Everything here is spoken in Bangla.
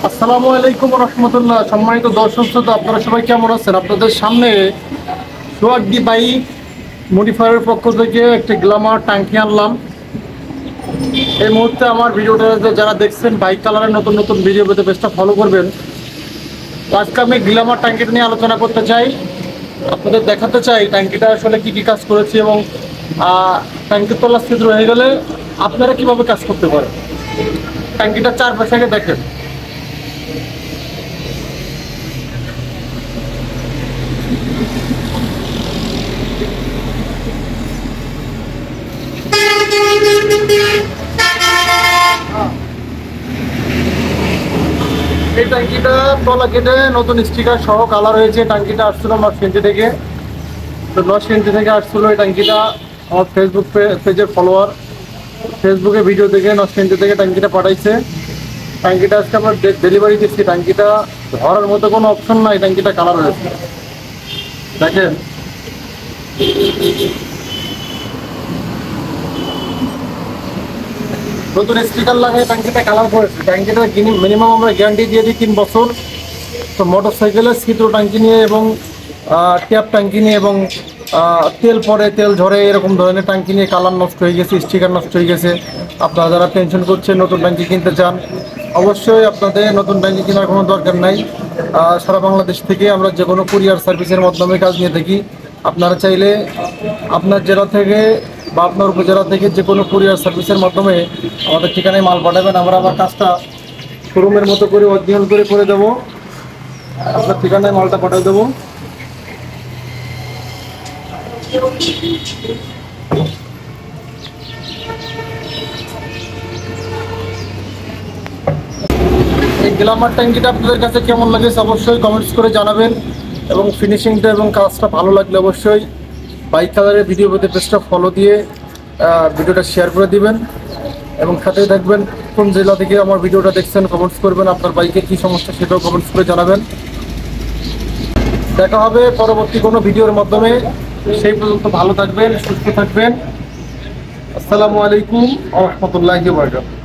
আসসালামু আলাইকুম রহমতুল্লাহ। সম্মানিত দর্শক শ্রোতা, আপনারা সবাই কেমন আছেন? আপনাদের সামনে সোয়াগদি বাইক মডিফায়ারের পক্ষ থেকে একটি গ্ল্যামার ট্যাঙ্কি আনলাম। এই মুহূর্তে আমার ভিডিওটা যারা দেখছেন, বাইক কালারের নতুন নতুন ভিডিও পেতে পেজটা ফলো করবেন। আজকে আমি গ্ল্যামার ট্যাঙ্কিটা নিয়ে আলোচনা করতে চাই, আপনাদের দেখাতে চাই ট্যাঙ্কিটা আসলে কি কি কাজ করেছি এবং ট্যাঙ্কির তলা ছিদ্র হয়ে গেলে আপনারা কিভাবে কাজ করতে পারেন। ট্যাঙ্কিটা চারপাশে আগে দেখেন। এই ট্যাঙ্কিটা তলা কেটে নতুন স্টিকার সহ কালার হয়েছে। ট্যাঙ্কিটা আসছিল নরসিংদী থেকে। তো নরসিংদী থেকে আসছিল এই ট্যাঙ্কিটা। আমার ফেসবুক পেজের ফলোয়ার ফেসবুকে ভিডিও দেখে নরসিংদী থেকে ট্যাঙ্কিটা পাঠাইছে। ট্যাঙ্কিটা আজকে আমরা ডেলিভারি দিচ্ছি। ট্যাঙ্কিটা ধরার মতো কোনো অপশন নাই, ট্যাঙ্কিটা কালার হয়েছে দেখেন। নতুন স্টিকার লাগাই ট্যাঙ্কিটা কালার করেছে। ট্যাঙ্কিটা মিনিমাম আমরা গ্যারান্টি দিয়ে দিই 3 বছর। তো মোটর সাইকেলের ছিদ্র ট্যাঙ্কি নিয়ে এবং ট্যাপ ট্যাঙ্কি নিয়ে এবং তেল পরে তেল ঝরে এরকম ধরনের ট্যাঙ্কি নিয়ে কালার নষ্ট হয়ে গেছে, স্টিকার নষ্ট হয়ে গেছে। আপনারা যারা টেনশন করছেন, নতুন ট্যাঙ্কি কিনতে চান, অবশ্যই আপনাদের নতুন ট্যাঙ্কি কেনার কোনো দরকার নাই। সারা বাংলাদেশ থেকে আমরা যে কোনো কুরিয়ার সার্ভিসের মাধ্যমে কাজ নিয়ে থাকি। আপনারা চাইলে আপনার জেলা থেকে বা আপনার উপজেলা থেকে যে কোনো কুরিয়ার সার্ভিসের মাধ্যমে আমাদের ঠিকানায় মাল পাঠাবেন। আমরা আবার কাজটা শোরুমের মতো করে অধ্যয়ন করে দেবো। আপনার ঠিকানায় মালটা পাঠিয়ে দেবো। এই গ্ল্যামার ট্যাঙ্কিটা আপনাদের কাছে কেমন লাগেছে অবশ্যই কমেন্টস করে জানাবেন এবং ফিনিশিংটা এবং কাজটা ভালো লাগলে অবশ্যই বাইক কালারের ভিডিও পেতে পেজটা ফলো দিয়ে ভিডিওটা শেয়ার করে দিবেন এবং সাথেই থাকবেন। কোন জেলা থেকে আমার ভিডিওটা দেখছেন কমেন্টস করবেন। আপনার বাইকে কী সমস্যা সেটাও কমেন্টস করে জানাবেন। দেখা হবে পরবর্তী কোনো ভিডিওর মাধ্যমে। সেই পর্যন্ত ভালো থাকবেন, সুস্থ থাকবেন। আসসালামু আলাইকুম ওয়া রাহমাতুল্লাহি ওয়া বারাকাতুহু।